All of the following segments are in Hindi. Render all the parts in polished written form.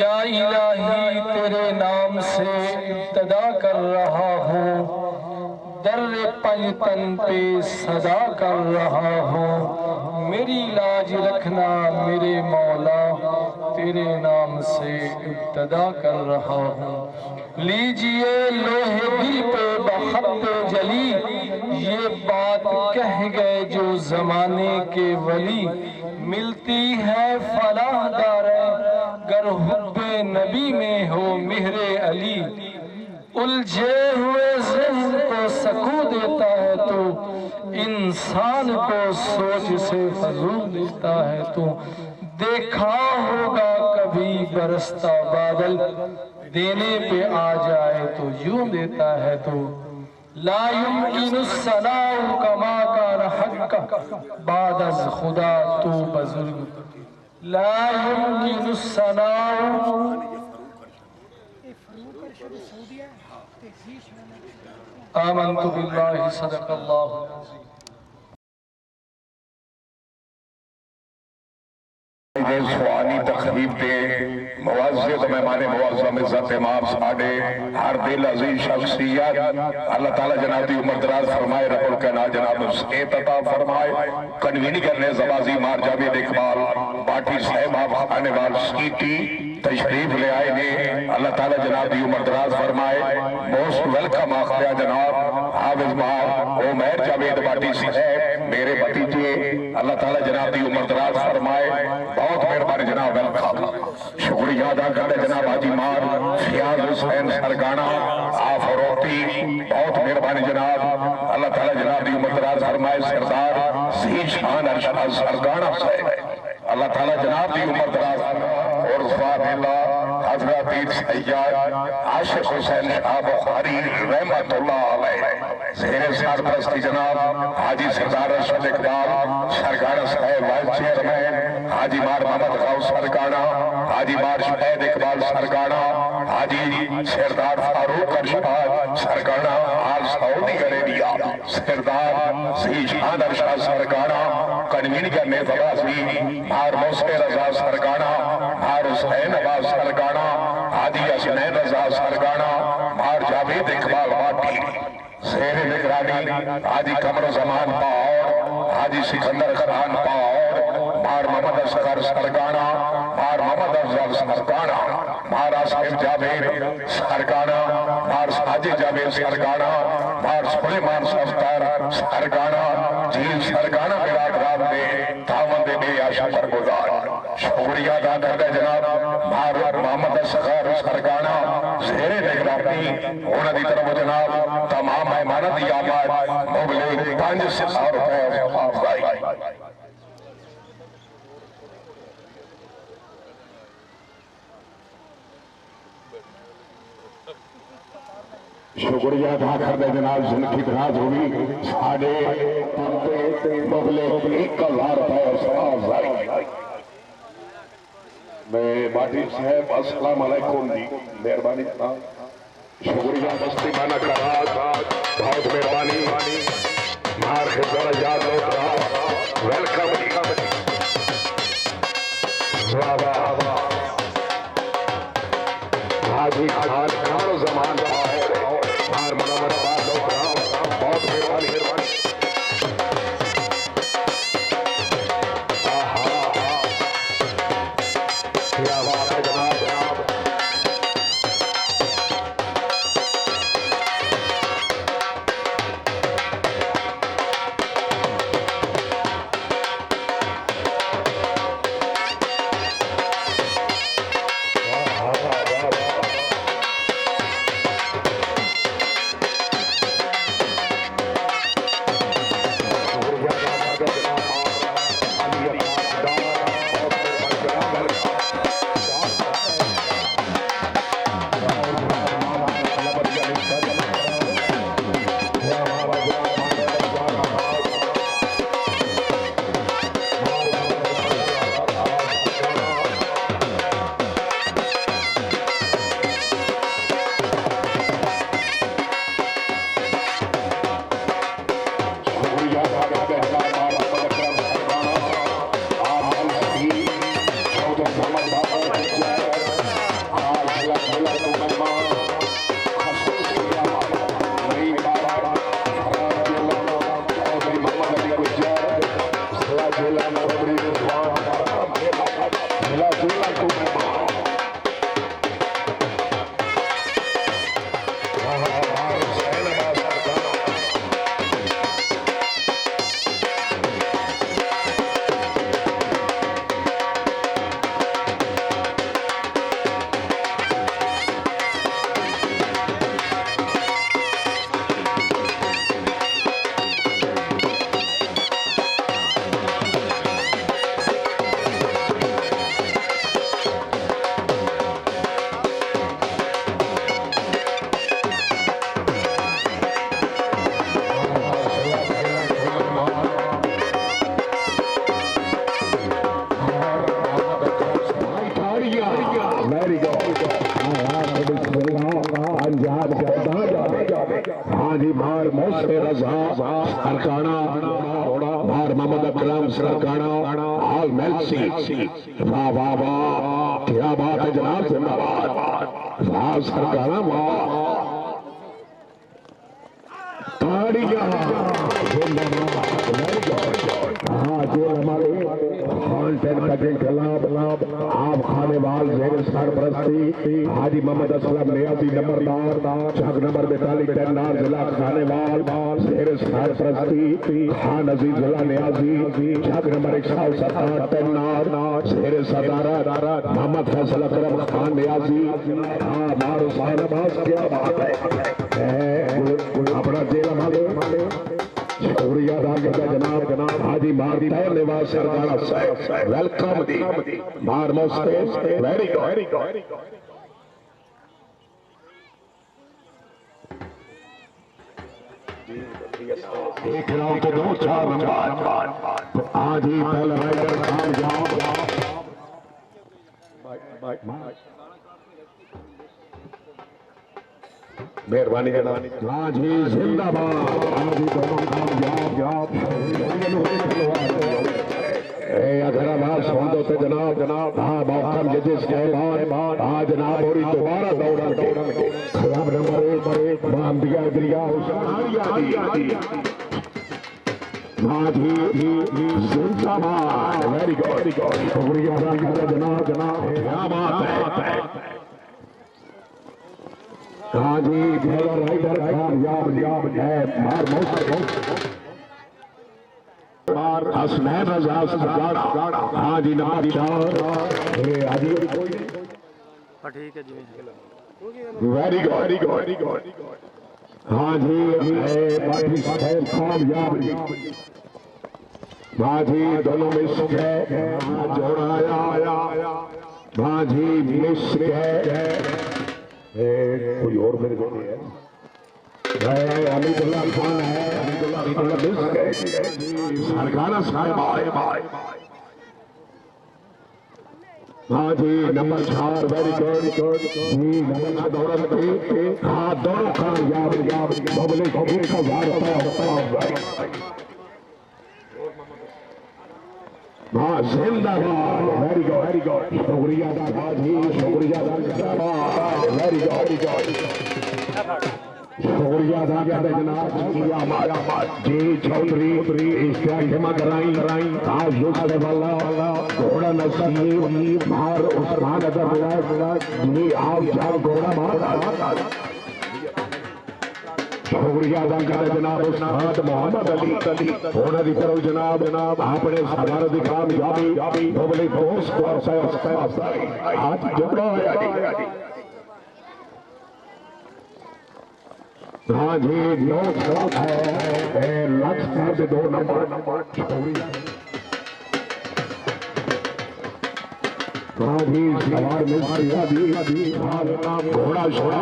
या इलाही तेरे नाम से इब्तदा कर रहा हूँ, दर्रे पंजतन पे सदा कर रहा हूँ। मेरी लाज रखना मेरे मौला, तेरे नाम से इब्तदा कर रहा हूँ। लीजिए लोहे दिल पे बखत जली, ये बात कह गए जो जमाने के वली। मिलती है फलाह दारे गर हुब्बे नबी में हो मिहरे अली। उलझे हुए ज़हन को सकून देता है तो, इंसान को सोच से फजूल देता है तो। देखा होगा कभी बरसता बादल, देने पे आ जाए तो यूं देता है तो। ला युमकिनु सनाउ कमा कान हक्का बाद अज़ खुदा तू बुजुर्ग। ला युमकिनु सनाउ आमन्तु बिल्लाहि सदक़ल्लाहु सुआनी तकरीब के मुआज़्ज़िज़ मेहमान मुअज़्ज़म इज़्ज़त इमाम साडे हर दिल अज़ीज़ शख्सियत अल्लाह ताला जनाब दी उम्र दराज फरमाए, रब्बुल कायनात जनाब सेहत अता फरमाए। कन्वीनिंग करने ज़बाज़ी मार जावेद इकबाल बाटी साहब आप खानेवाल सीटी तशरीफ ले आए ने। अल्लाह ताला जनाब दी उम्र दराज फरमाए। मोस्ट वेलकम आखिया जनाब हाफिज मार उमैर जावेद बाटी साहब मेरे भतीजे, अल्लाह ताला जनाब दी उम्र दराज फरमाए। बहुत मेहरबानी जनाब, वेलकम। शुक्रिया अदा करते जनाब हाजी मार फियाज हुसैन सरगाना आफरोती, बहुत मेहरबानी जनाब। अल्लाह ताला जनाब दी उम्र दराज फरमाए। सरदार ज़ी शान अरशद सरगाना साहब, अल्लाह ताला जनाब दी उम्र दराज। और हजरत सैयद आशिक हुसैन शाह बुखारी रहमतुल्लाह अलैह ज़ेरे सरपरस्ती जनाब हाजी सरदार अरशद इकबाल सरगाना साहब वाइस चेयरमैन, हाजी मार मोहम्मद गौस सरगाना, हाजी मार शहीद इकबाल सरगाना, हाजी सरदार फारूक अरशद सरगाना, आल सऊदी अरेबिया सरदार ज़ीशान अरशद सरकारा कन्वीन करने फवासी भार मौसे रजा सरकारा भार हुसैन अब्बास सरकारा हाजी हसनैन रजा सरकारा भार जावेद इकबाल वाटी शेर निगरानी हाजी कमर जमान पाओ हाजी सिकंदर खान पाओ भार मोहम्मद असगर सरकारा भार मोहम्मद अफजल सरकारा भार आसिफ जावेद सरकारा भार साजिद जावेद सरकारा भार सुलेमान सफ्तार सरकारा जी सरकारा मेरा रात में दामन दे बे आशा पर गुजार शुक्रिया अदा करते जनाब भार मोहम्मद असगर सरकारा शेर निगरानी उन्होंने तरफ जनाब तमाम मेहमानों की आमद मुबलिग 500 रुपए शुक्रिया अदा करते जनाब जिनकी दराज होगी साढ़े मुबले 1000 रुपए मैं बाटी साहब अस्सलाम वालेकुम जी मेहरबानी शुक्रिया बस्ती माना करा बहुत मेहरबानी मार खिदमत याद वेलकम वाह वाह हाजी खान कमर जमान बहुत मेहरबानी क्या बात है जनाब हाजी भार मौसे रजा सरकाना भार मोहम्मद अकरम सरकाना हाल मेलसी वाह वाह वाह क्या बात है जनाब जिंदाबाद वाह सरकाना वाह ताड़ियां हाँ जो हमारे आप खाने वाल जेर सरपरस्ती हाजी मोहम्मद असलम नियाजी नंबरदार चक नंबर 42 टेन्नार जिला खाने वाल जेर सरपरस्ती खान अजीज जिला नियाजी चक नंबर 170 टेन्नार जेर सदारा मोहम्मद फैसल अकरम खान नियाजी हाँ मारो साहबाज क्या बात है अपना जेल हमारे शुक्रिया अदा करता जनाब हाजी मारदी निवास सरदार साहब वेलकम दी मार मोस्ते वेरी गुड एक राउंड तो 2-4 नंबर आज ही पहला राइडर खान जाओ मेहरबानी जनाब। हाँ जी जिंदाबाद। हाँ जी दोनों कामयाब। अगर आवाज सुन दो तो जनाब हाँ मौसम जिस बाद हाँ जनाब और दोबारा दौड़न के खराब नंबर एक मान दिया हाँ जी जिंदाबाद। वेरी गुड शुक्रिया जनाब क्या बात है। हाँ जी राइडर कामयाब है मार मौसम हसनैन रजा गाड़ा। हाँ जी नंबर 4 ठीक है जी। Very good. हाँ जी कामयाब। हाँ जी दोनों मिस है जोड़ा आया। हाँ जी मिस है कोई और मेरे को नहीं है। अमीदुल्लाह खान है सरकारा साहब आए। हाँ जी नंबर 4 वेरी गुड जी नंबर दौड़न हाँ दोनों कामयाब बबले का हाँ जिंदाबाद। वेरी गुड शुक्रिया जी शुक्रिया वेरी गुड शुक्रिया अदा करते जनाब जी चौधरी इश्तियाक कराई आज दूसरे वाला घोड़ा नसीब मार उस्मान अदर जी आप जाओ घोड़ा मार। शुक्रिया अदा करते जनाब उस्ताद मोहम्मद अली होने की तरफ जनाब अपने साधारण की कामयाबी बबले दोस्त को आज जुड़ा है। हाँ जी 9 है लक्ष्य से 2 नंबर हाँ जी सवार में घोड़ा शोड़ा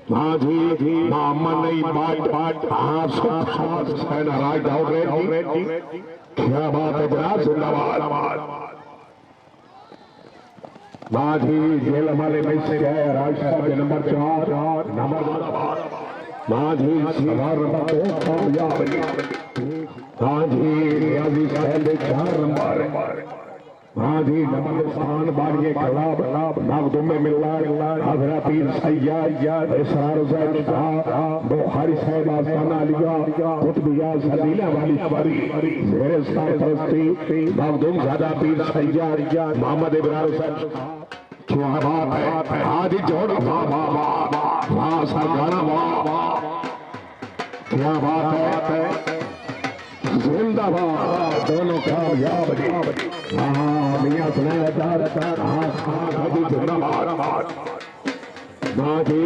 हाँ जी मोहम्मद नहीं बाट हाँ राइट आउट क्या बात है जनाब जिंदाबाद। माझी जेल वाले में से है राजस्थान के नंबर 4 नंबर माझी सवार नंबर 2 कामयाब। हाँ जी रियाजी साहब 4 नंबर हाँ जी नंबर स्थान बारिये खिलाफ नागदुम में मिल रहा हजरा पीर सैयद इसरार हुसैन बुखारी साहब आसाना लिया कुतबिया सदीला वाली मेरे सरपरस्ती नागदुम ज़्यादा पीर सैयद मोहम्मद इब्राहिम हुसैन क्या बात है। हाँ जी जोड़ वाह सरगाना वाह क्या बात है जिंदाबाद दोनों कामयाब। हाँ मियां सुनाया जिंदाबाद। हाँ जी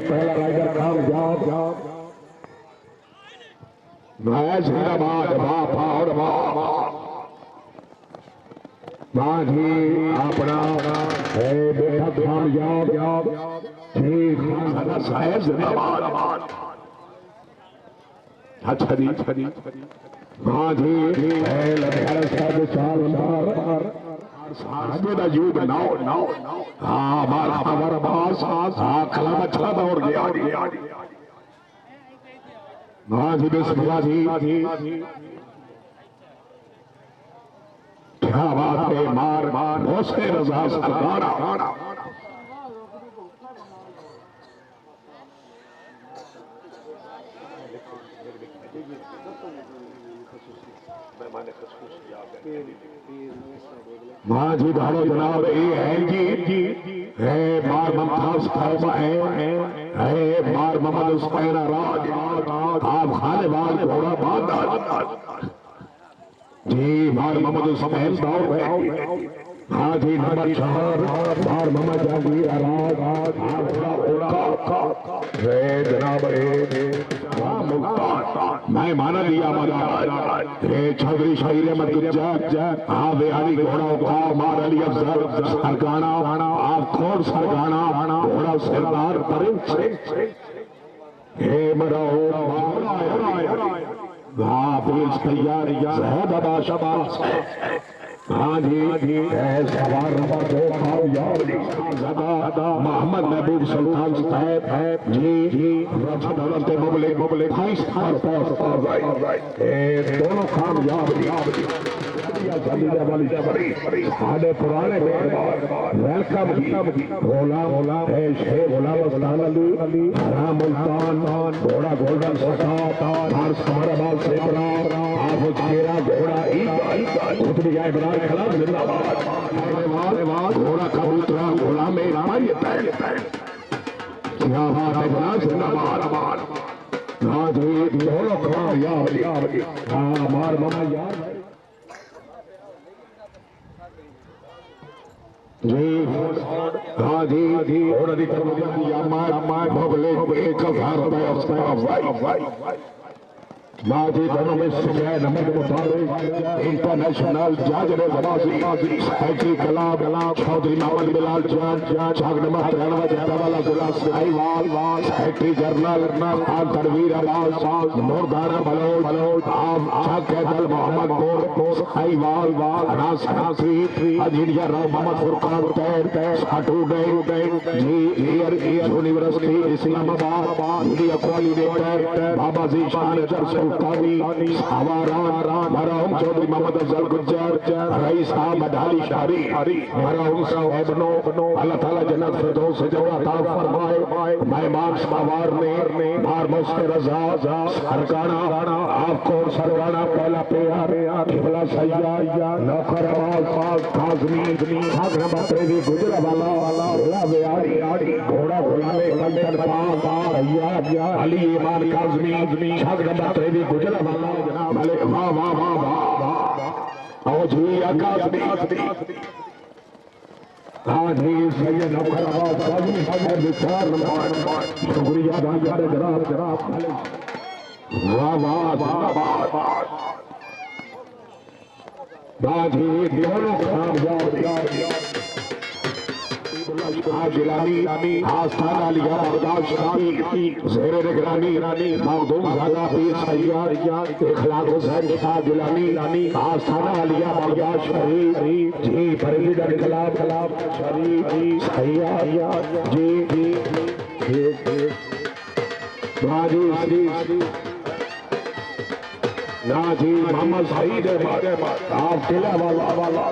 पहला राइडर कामयाब जिंदाबाद वाह हाँ जी अपना बेटा कामयाब ठीक जिंदाबाद। अच्छा जी हाँ जी युग नाउ हाँ हमारा बास हाँ कलम अच्छा दौड़ गया। हाँ जी बिस्मिल्लाह जी क्या बात है मार होसे रजा सरकारा हाँ जी भालो जनाब ये है जी है मार ममताज खामा है मार मोहम्मद हुसैन राज आप खाने वाल घोड़ा बांधा जी मार मोहम्मद हुसैन दौड़ है। हाँ जी नंबर 4 मार मोहम्मद जहांगीर राज जनाब मैं माना लिया चौधरी शहीद अहमद गुज्जर हाँ बेहाली घोड़ा उठाओ मार अली अफजल सरगाना आप खोड़ सरगाना घोड़ा सरदार हे मरो हाँ पुलिस तैयार शाबाश हाँ जी सवार नंबर 2 कामयाब ज़्यादा मोहम्मद महबूब सुल्तान साहब जी रफत मुबलिक 5 स्टार पोस्ट दोनों कामयाब साढ़े पुराने वेलकम गुलाम शेख गुलाम उस्तान अली राम मुल्तान घोड़ा गोल्डन समाराबाद से हाफिज खेरा घोड़ा इब्राहिम खिलाफ जिंदाबाद घोड़ा कबूतरा घोड़ा में जिंदाबाद हाँ जी दोनों कामयाब हाँ मार मामा यार जी हाँ जी और अधिकार मोगले 1000 रुपये माजी दोनों में सिखाए नंबर के मुताबिक इंटरनेशनल जज ने जमाजी cycle club Chaudhry Mohammad Bilal Chak number 93 Jatawala जिला साहिवाल सेक्रेटरी जनरल तनवीर अब्बास नूरदारा बलोच आम चाक कैदल मोहम्मद साहिवाल रासरी इंजीनियर राव मोहम्मद फुरकान तैर साटू जी university Islamabad media coordinator Baba ji Shan मरहूम चौधरी मोहम्मद अफजल गुज्जर रईस साहब मडाली शारी मरहूम साहब बनो अल्लाह ताला जन्नत फिरदौस से जगह अता फरमाए मेहमान सवार ने बार मुस्ते रजा सरकाना आपको सरकाना पहला प्यार किबला सैया नौकर आवाज काजमी भागना बातरे गुजरा वाला बेआड़ी घोड़ा में कंटन सैया अली ईमान काजमी भागना बातरे गुजरा वाला जनाब अले वाह आओ जी आकाश हाँ जी सैयद नौकर आवाज विचार शुक्रिया जनाब वाह बाजी दोनों कामयाब जिलानी आस्थाना लिया बर्दाश्त ज़ेरे निगरानी मखदूम ज़ादा पीर सैयद इखलाक हुसैन शाह जिलानी आस्थाना लिया बर्दाश्त शरीफ जी प्रेसिडेंट कलाम शरीफ सैयद जी बाजी ना जी मोहम्मद सईद आप किला वाला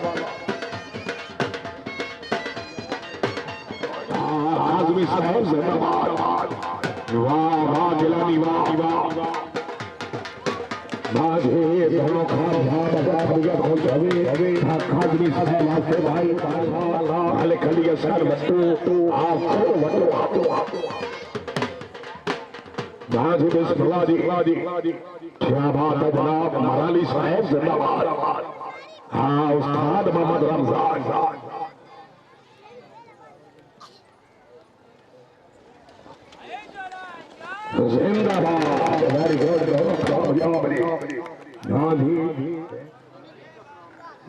आजमी साहब जिंदाबाद वाह जिलानी वाह बाजे दोनों आजमी साहब वास्ते भाई अले खलिया सर बट्टू आप बाजे बिस्मिल्लाह जी क्या बात है जनाब मराली साहब जिंदाबाद हाँ उस्ताद मोहम्मद रमजान जिंदाबाद वेरी गुड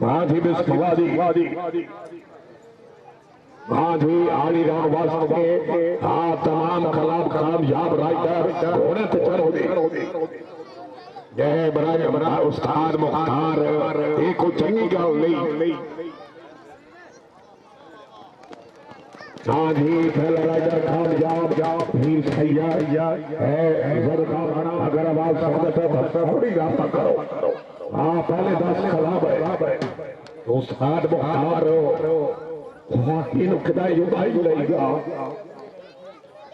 माधी बिस्मिल्लाह माधी आली राम वास्ते आप तमाम कलाम कामयाब राइटर होने तो चढ़ो जय बरा उस्ताद मुख्तार एक चंगी गल नहीं जी पहला राइटर कामयाब वीर सैयद अगर आवाज स्वागत है थोड़ी रास्ता करो हाँ पहले 10 कलाम है उस्ताद मुख्तार इन किदा युगाई लेगा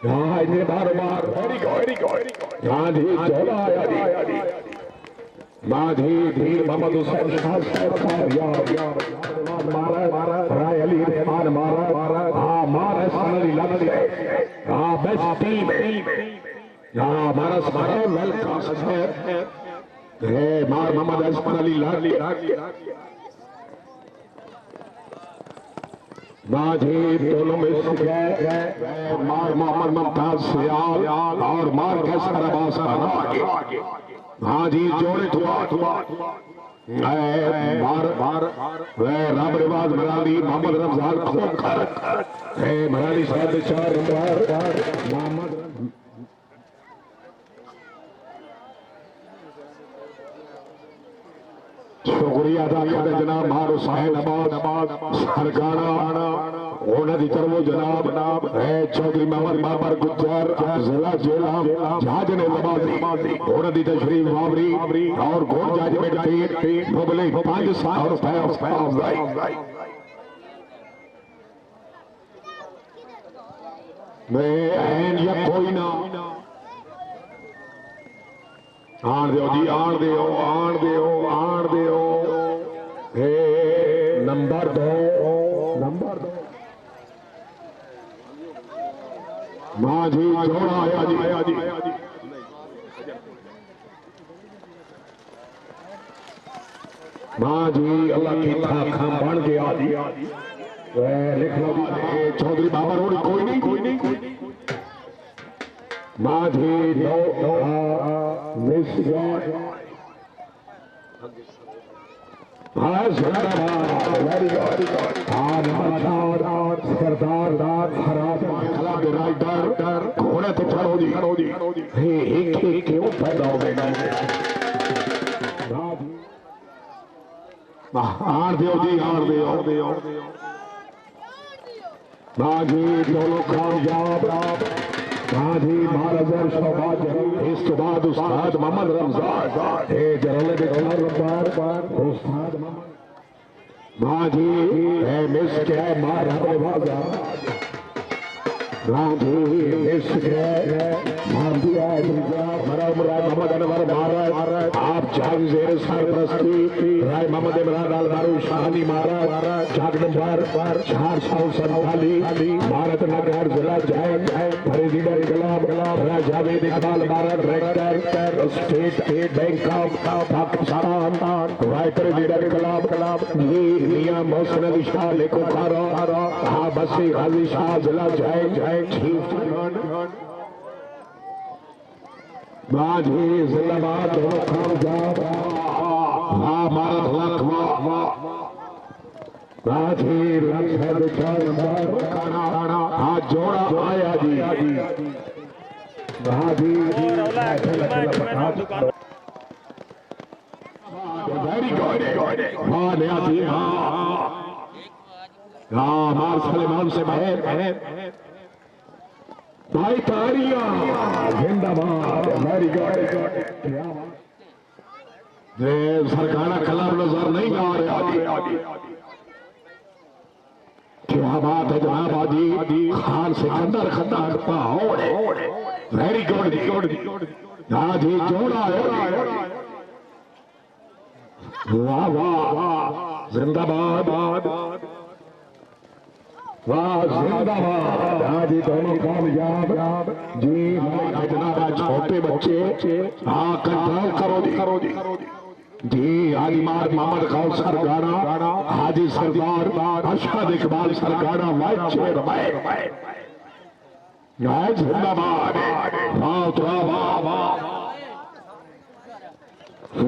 हाँ इन्हें बार हाँ जी चौला आया माधी भीड़ मोहम्मद हुसैन साहब मारा राय अली रहमान मारा हाँ मारा सनदी लग हाँ बेस्ट टीम हाँ मारा वेलकम है मार मोहम्मद असमान अली लाली माधी दोनों में मार मोहम्मद मुमताज सियाल और मार कैसर अब्बास आगे हाँ जी जोड़े मार राम रिवाज मराली मोहम्मद रमजान खोखर मराली साहब 4 नंबर मोहम्मद शुक्रिया शुक्रिया अदा करते जनाब मार हुसैन अबाद सरगाना उन्हें दी तरफ जनाब चौधरी मोहम्मद बाबर गुज्जर जिला जेला जहाज ने नवाजी उन्हें दी तशरीफ वावरी और घोड़ जजमेंट टीम मुबले 5 साल रुपए मैं या कोई ना आन दो जी आन दो हे नंबर दो मां जी जोड़ा आया जी मां जी अल्लाह की खां बन गया जी लिख लो चौधरी बाबर और कोई नहीं मां जी नो मिस सरदार घोड़े तो चढ़ो जी क्यों पैदा हो गए आड़ दो जी आड़ दो बाजी दोनों कामयाब बाजी महाराजा शहबाज इस तो बाद उस्ताद मोहम्मद रमजान ए जरले दे रब्बार उस्ताद मोहम्मद बाजी ए मिस के मार अपने बाजा बाजी मिस के मार दिया मरा मोहम्मद अनवर मारा आप जाग जेर सरप्रस्ती राय मोहम्मद इमरान अल दारू शाहनी मारा जाग नंबर 447 भारत नगर जिला जैन प्रेसिडेंट गुलाम जावेद इकबाल मारा director state bank of Pakistan Rai president Ghulam Mian Mohsin Ali Shah लेकोकारा बसी गाजी शाह जिला जैन चीफ बाजी जिंदाबाद दोनों कामयाब भारत लखवा बाजी हाथ जोड़ा आया जी बाजी वेरी गुड हाँ नया जी हाँ मार सलेमान से बहर भाई तारिया जिंदाबाद वेरी गुड सरकारा कलाम नजर नहीं आ रहा क्या बात है जनाब आजी खान सिकंदर खद्दार वेरी गुड जी जोड़ा है वाह वाह जिंदाबाद वाह जिंदाबाद आज दोनों कामयाब जी जनाब छोटे बच्चे हाँ कंट्रोल करो जी आलिमार मोहम्मद गौस सरगाना हाजी सरदार अरशद इकबाल सरगाना वाइस चेयरमैन जिंदाबाद वाह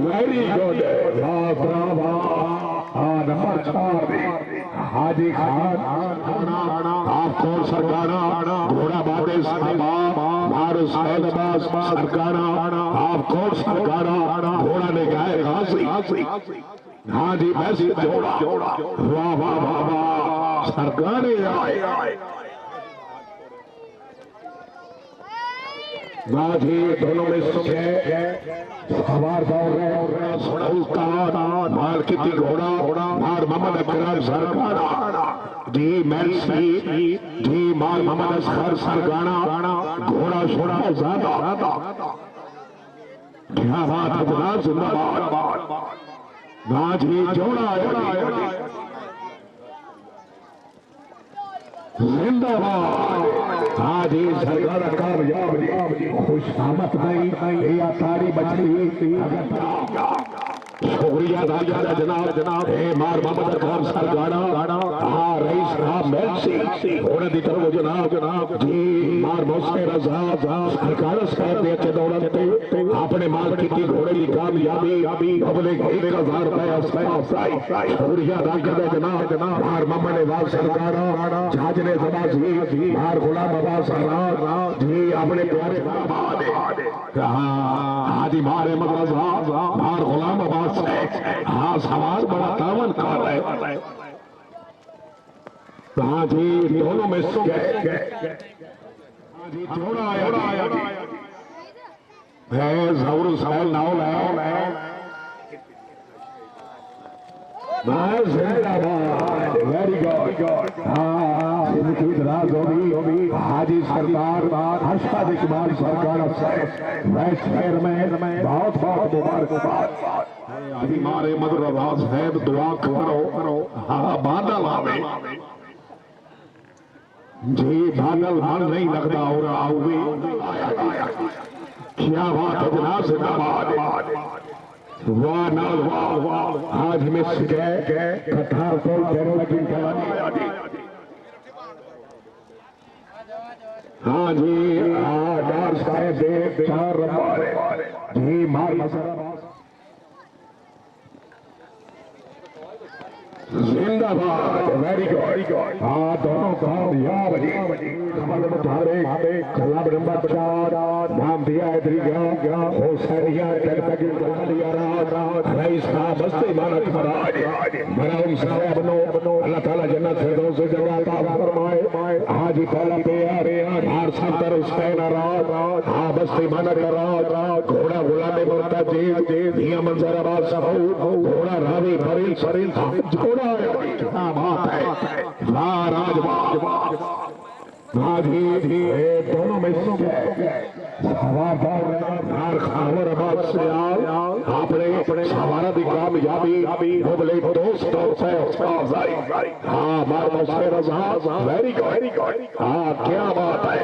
वेरी गुड नंबर 4 हाजी खान आपको सरकारा घोड़ा बाटे मारो सैद अब्बास सरकारा आपको सरकारा घोड़ा ने गाय हाजी हाजी वैसे जोड़ा वाह सरकारे आए बाजी दोनों में सवार दौड़ रहे सुल्तान मार किती घोड़ा मार मोहम्मद अकरम सरगाना जी मेर्सी जी मार मोहम्मद असगर सरगाना घोड़ा छोड़ा ज्यादा क्या बात है जनाब जिंदाबाद बाजी जोड़ा जिंदाबाद आज सरकार कामयाब खुश आमद नहीं या तारी बचली शुक्रिया जनाब मार मोहम्मद अकरम सरगाना हाँ रईस साहब मेर्सी घोड़े दी तरफ जनाब जी मार मोहसिन रजा सरकार साहब दे के दौलत अपने माल की घोड़े की कामयाबी अपने 1000 रुपए शुक्रिया जनाब मार मोहम्मद नवाज सरगाना जहाज ने जी मार गुलाम अब्बास जी अपने प्यारे हादी मारे मदरसा मार गुलाम अब्बास है। हाँ सवार बड़ा तावन कर है। हाँ जी दोनों में जोड़ा आया है जरूर सवाल नाव है वेरी गुड। हाँ इनकी राज होगी हाजी सरकार हर्षद इकबाल सरकार वेस्ट शहर में बहुत बहुत मुबारकबाद। अभी मारे मदर आवाज है दुआ करो। हाँ बादल आवे जी बादल मन नहीं लगता और आओगे क्या बात है जनाब जिंदाबाद। वाह ना वाह आज मिस गए कथार को कहने लगी खिलाड़ी। हाँ जी हाँ डार सारे देव 4 रन जी मार मसरा जिंदाबाद वेरी गुड। हाँ दोनों कामयाब क्लब नंबर 4 नाम दिया हुसैनिया रईस साहब बस्ती मानक मराम साहब बनो अल्लाह ताला जन्नत फिरदौस से जगह अता फरमाए। आज पहला प्यार 70 हुसैन रात हाँ बस्ती मानक रात घोड़ा गुलाम मुर्तजी दिया मंजर आबाद साहब घोड़ा रावी फरील घोड़ा क्या बात है वाह राज वाह दोनों में अपने हमारा भी कामयाबी बोले दोस्तों हाँ वेरी गुड। हाँ क्या बात है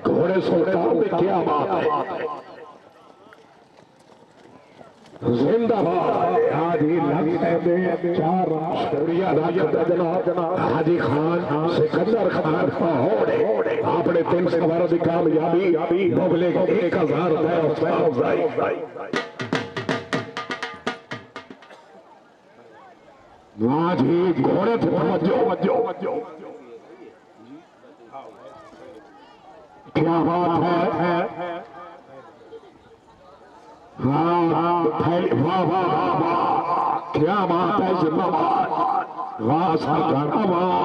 घोड़े सुल्तान में क्या बात है जिंदाबाद। हाजी लग 4 जनाब हाजी खान सिकंदर खान पहोड़े आपने 3 सवारों की कामयाबी मुगले 1000 हाजी घोड़े तवज्जो क्या बात है। वाह वाह क्या बात है जिंदाबाद वाह सरकार वाह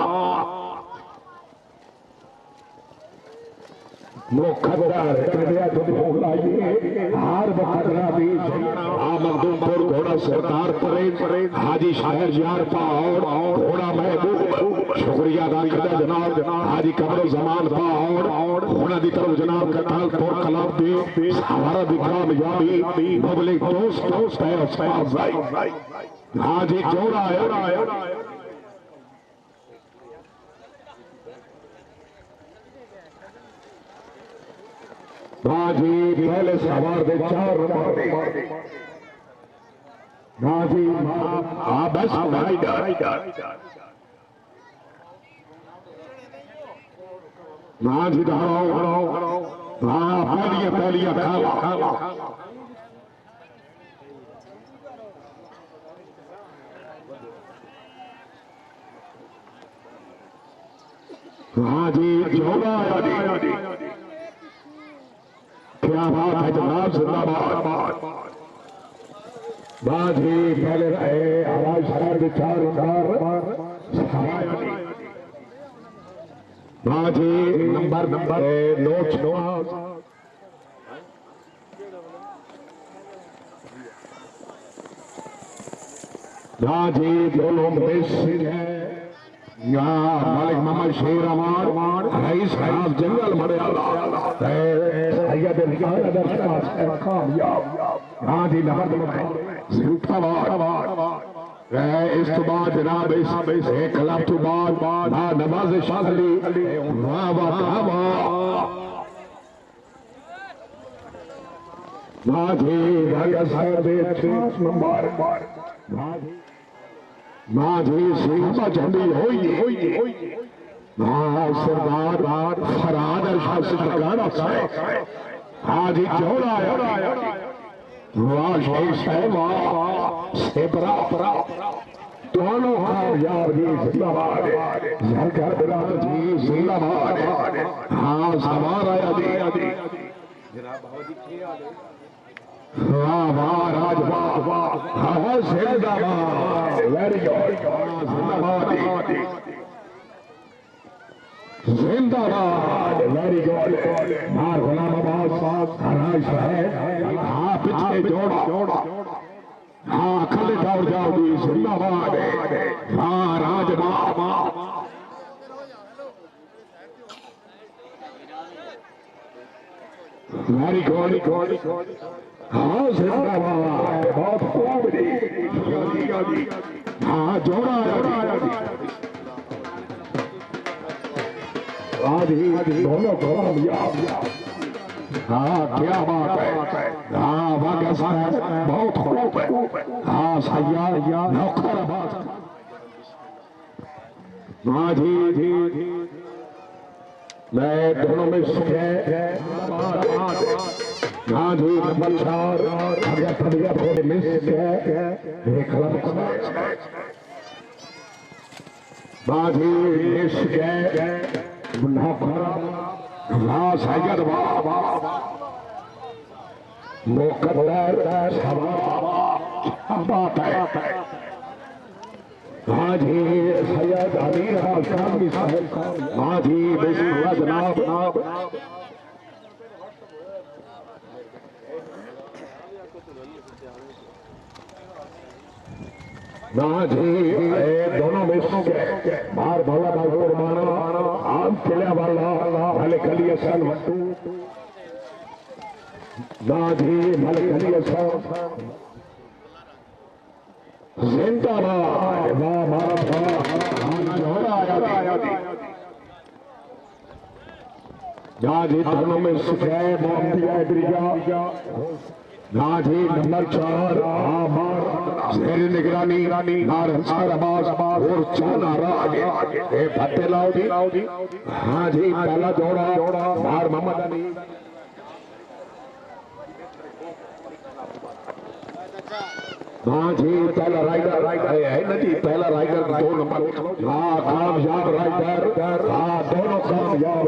हार बखतरा भी मखदूमपुर घोड़ा सरदार परेड हाजी शायर यार पहाड़ घोड़ा महबूब शुक्रिया अदा करता जनाब हाजी कमर जमान पहाड़ घोड़ा की तरफ जनाब कटालपुर कलाब दे हमारा भी कामयाबी मुगले दोस्त है हाजी जोड़ा है। जी पहले सवार दे 4 जी हाँ बस जी हाँ पहलिया खाला हाँ जी जोड़ा क्या बात है जनाब जिंदाबाद। बाजी पहले रहे आवाज शरार के 4 बाजी नंबर नोट बाजी दोनों में है मालिक मोहम्मद शेर अमान रईस साहब जंगल मड़ियाला हाँ जी इस तो बाद जनाब एक क्लब तो बाद नवाज शादी वाह वाह वाह जी सीमा झंडी होई सरदार फराद हाँ जी जोड़ा दोनों कामयाब जी जिंदाबाद जी जिंदाबाद हाँ सवार आया जी वाह वाह राज वाह वाह हाँ जिंदाबाद वेरी गुड जिंदाबाद जिंदाबाद वेरी गुड मार गुलाम अब्बास हराश है हाँ पीछे जोड़ा हाँ खले दौड़ जाओगी जिंदाबाद हाँ राज वाह वाह वेरी गुड हाँ जिंदाबाद बहुत खूब जी हाँ जोड़ा आज ही दोनों हाँ क्या बात है हाँ वाकई बहुत खूब है हाँ सैया नौकर हाँ जी मैं दोनों में हाँ जी नंबर 4 अगर फटिया थोड़े मिस बाजी मिस गए हाँ सैयद मुकद्दर बात है हाँ जी सैयद अमीर खान साहब हाँ जी बिस्मिल्लाह जनाब ना जी दोनों में बाहर भला डॉक्टर माना आम किले वाला भले खलिए सन ना जी भले खलिए सन जिंदाबाद वाह जी दोनों में सुखाए ना जी नंबर 4 शेर निगरानी नार हंसर अब्बास और चाना राज भट्टे लाओ जी हाँ जी पहला जोड़ा नार मोहम्मद अली हाँ जी पहला राइडर है ना जी पहला राइडर 2 नंबर हाँ कामयाब राइडर हाँ दोनों कामयाब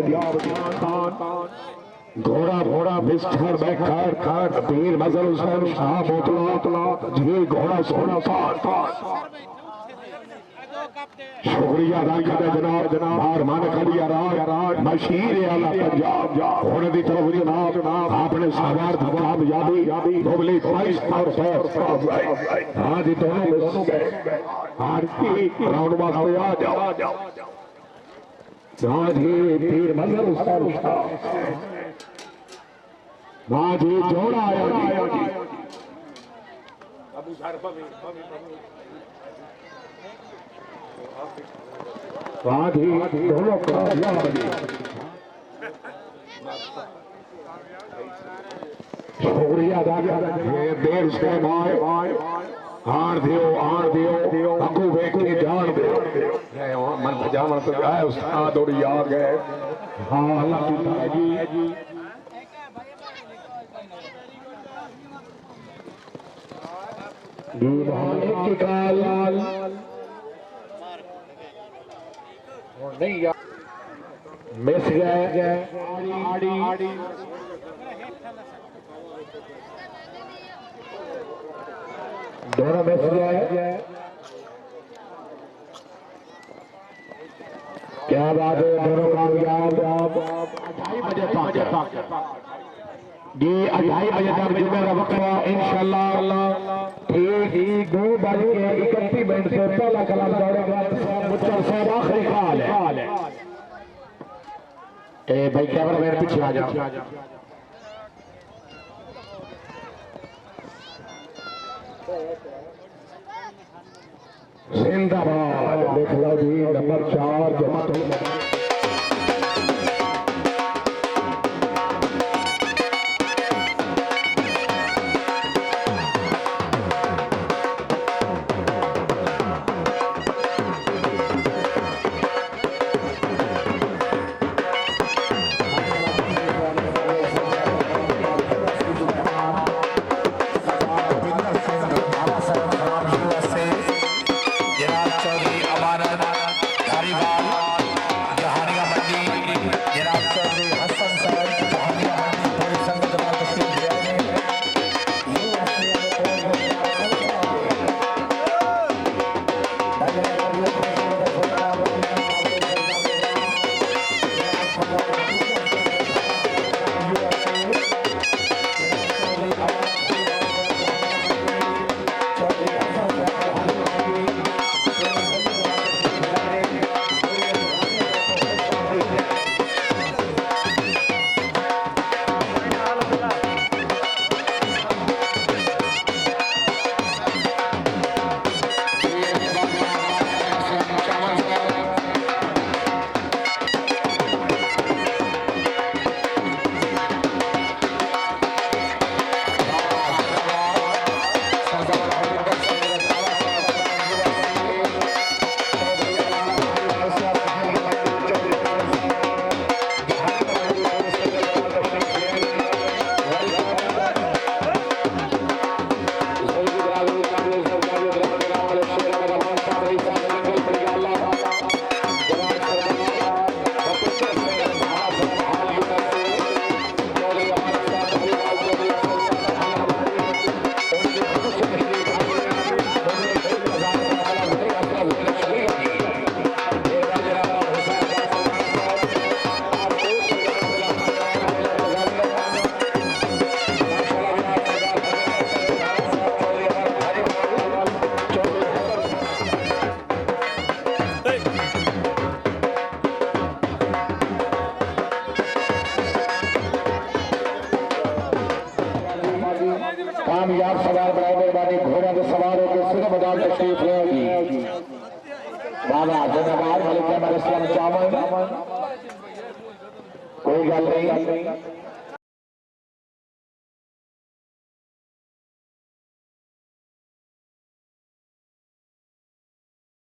घोड़ा बिस्तर बैठकर पीर मजल हुसैन शाह बोतला जी घोड़ा सोना शुक्रिया अदा करते जनाब बार मान खड़िया राज मशीर आला पंजाब होने की तरफ जनाब आपने सवार कामयाबी मुबली 22 और हाँ जी दोनों राउंड वास्ते आ जाओ हाँ जी पीर मजल हुसैन शाह हाँ जी जोड़ा आया जी हाँ जी दोनों शुक्रिया अदा कर देर से आण दियो अगू वेख के जान दो मन जावन तो आए उस्ताद और आ गए हाँ अल्लाह की जी मिस गए दोनों मिस गए क्या बात है दोनों कामयाब 2:30 बजे तक जी 2:30 बजे तक जुमे का वक्त इंशाअल्लाह ठीक 2:31 से पहला कलाम दौड़ेगा मुच्चर साहब आखिरी ख्याल है ए भाई कैमरा मैन पीछे आ जाओ जिंदाबाद देख लो जी नंबर 4 जमात तशरीफ लेगी बाबा जनाबार मलिक जमाल इस्लाम चावल कोई गल नहीं